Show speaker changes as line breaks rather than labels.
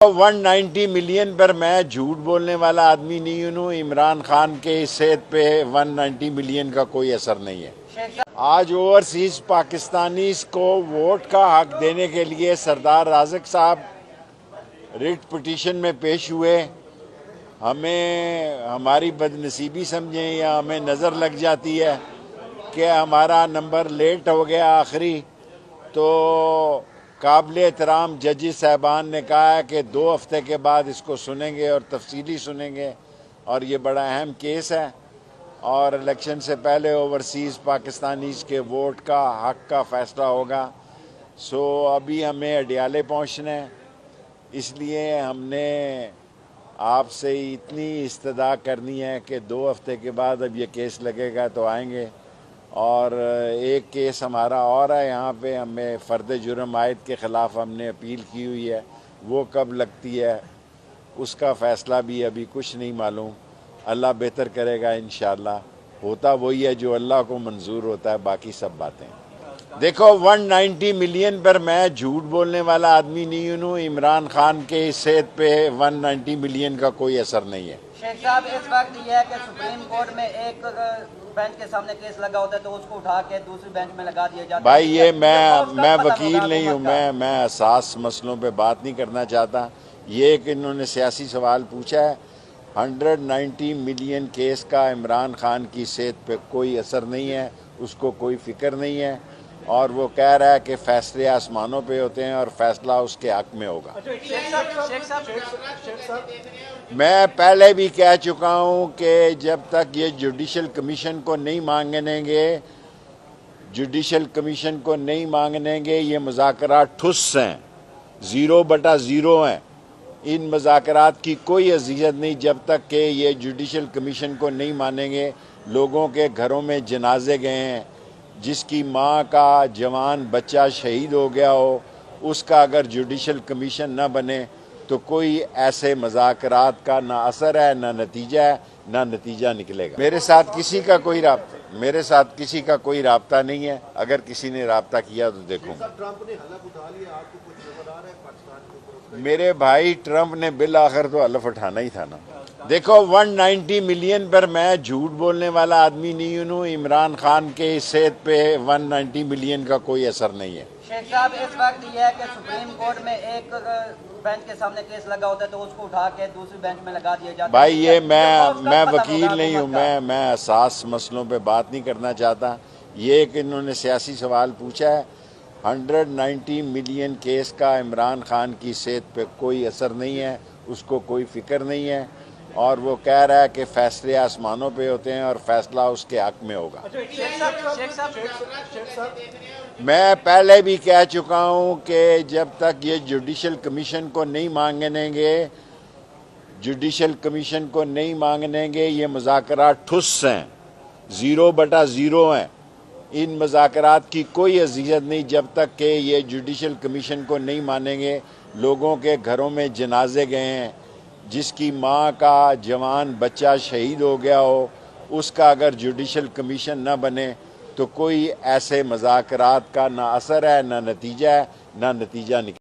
190 million पर मैं झूठ बोलने वाला आदमी नहीं हूँ। इमरान खान के सेहत पे 190 मिलियन का कोई असर नहीं है। आज ओवरसीज पाकिस्तानीज को वोट का हक देने के लिए सरदार राज़क साहब रिट पिटीशन में पेश हुए। हमें हमारी बदनसीबी समझें या हमें नज़र लग जाती है कि हमारा नंबर लेट हो गया आखिरी, तो काबिल एहतराम जजेस साहबान ने कहा है कि 2 हफ्ते के बाद इसको सुनेंगे और तफसीली सुनेंगे, और ये बड़ा अहम केस है और इलेक्शन से पहले ओवरसीज़ पाकिस्तानीज़ के वोट का हक का फ़ैसला होगा। सो अभी हमें अडियाले पहुँचना है, इसलिए हमने आपसे इतनी इस्तदा करनी है कि 2 हफ्ते के बाद अब ये केस लगेगा तो आएंगे। और एक केस हमारा और है यहाँ पे, हमें फ़र्द जुर्म आयद के ख़िलाफ़ हमने अपील की हुई है, वो कब लगती है उसका फ़ैसला भी अभी कुछ नहीं मालूम। अल्लाह बेहतर करेगा इंशाअल्लाह। होता वही है जो अल्लाह को मंजूर होता है, बाकी सब बातें। देखो 190 मिलियन पर मैं झूठ बोलने वाला आदमी नहीं हूँ। इमरान खान के सेहत पे 190 मिलियन का कोई असर नहीं है।
शेख साहब, इस वक्त यह है कि सुप्रीम कोर्ट में एक बेंच के सामने केस लगा होता है तो उसको उठा के दूसरी बेंच में लगा दिया जाता है।
भाई ये मैं वकील नहीं हूँ, मैं असास मसलों पे बात नहीं करना चाहता। ये कि इन्होंने सियासी सवाल पूछा है। 190 मिलियन केस का इमरान खान की सेहत पे कोई असर नहीं है, उसको कोई फिक्र नहीं है, और वो कह रहा है कि फैसले आसमानों पे होते हैं और फैसला उसके हक में होगा। मैं पहले भी कह चुका हूं कि जब तक ये जुडिशल कमीशन को नहीं मांगनेंगे, ये मुज़ाकरात ठुस हैं, 0/0 हैं। इन मुज़ाकरात की कोई अज़ियत नहीं जब तक कि ये जुडिशल कमीशन को नहीं मानेंगे। लोगों के घरों में जनाजे गए हैं, जिसकी माँ का जवान बच्चा शहीद हो गया हो, उसका अगर जुडिशल कमीशन न बने तो कोई ऐसे मज़ाकरात का ना असर है, ना नतीजा है, ना नतीजा निकलेगा। मेरे साथ किसी का कोई राब्ता नहीं है। अगर किसी ने राब्ता किया तो देखूँ। मेरे भाई ट्रंप ने बिल आखिर तो हलफ उठाना ही था ना। देखो 190 मिलियन पर मैं झूठ बोलने वाला आदमी नहीं हूँ। इमरान खान के सेहत पे 190 मिलियन का कोई असर नहीं है।
शेख साहब, इस वक्त यह है कि सुप्रीम कोर्ट में एक बेंच के सामने केस लगा होता है तो उसको उठा के दूसरी बेंच में लगा दिया जाता है।
भाई ये मैं वकील नहीं हूँ, मैं असास मसलों पे बात नहीं करना चाहता। ये कि इन्होंने सियासी सवाल पूछा है। 190 मिलियन केस का इमरान खान की सेहत पे कोई असर नहीं है, उसको कोई फिक्र नहीं है, और वो कह रहा है कि फैसले आसमानों पे होते हैं और फैसला उसके हक में होगा। मैं पहले भी कह चुका हूं कि जब तक ये जुडिशल कमीशन को नहीं मांगनेंगे, ये मुज़ाकरात ठुस हैं, 0/0 हैं। इन मुज़ाकरात की कोई अज़ियत नहीं जब तक कि ये जुडिशल कमीशन को नहीं मानेंगे। लोगों के घरों में जनाजे गए हैं, जिसकी माँ का जवान बच्चा शहीद हो गया हो, उसका अगर जुडिशल कमीशन न बने तो कोई ऐसे मज़ाकरात का ना असर है, ना नतीजा है, ना नतीजा निकले।